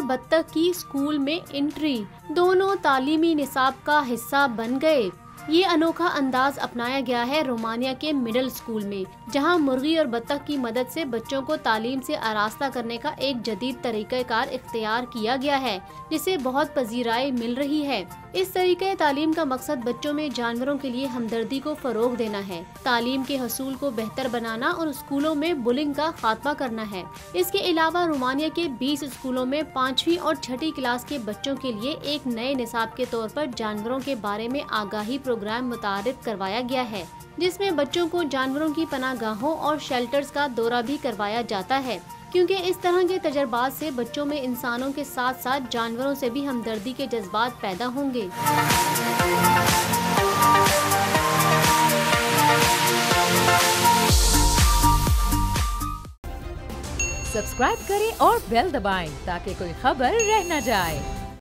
बत्तख की स्कूल में एंट्री, दोनों तालीमी निसाब का हिस्सा बन गए। ये अनोखा अंदाज अपनाया गया है रोमानिया के मिडिल स्कूल में, जहां मुर्गी और बत्तख की मदद से बच्चों को तालीम से आरास्ता करने का एक जदीद तरीक़ाकार इख्तियार किया गया है, जिसे बहुत पजीराई मिल रही है। इस तरीके तालीम का मकसद बच्चों में जानवरों के लिए हमदर्दी को फरोग देना है, तालीम के हसूल को बेहतर बनाना और स्कूलों में बुलिंग का खात्मा करना है। इसके अलावा रोमानिया के 20 स्कूलों में 5वीं और 6ठी क्लास के बच्चों के लिए एक नए निसाब के तौर पर जानवरों के बारे में आगाही प्रोग्राम मुतारिफ करवाया गया है, जिसमें बच्चों को जानवरों की पनाहगाहों और शेल्टर्स का दौरा भी करवाया जाता है, क्योंकि इस तरह के तजर्बात से बच्चों में इंसानों के साथ साथ जानवरों से भी हमदर्दी के जज्बात पैदा होंगे। सब्सक्राइब करें और बेल दबाएं ताकि कोई खबर रह न जाए।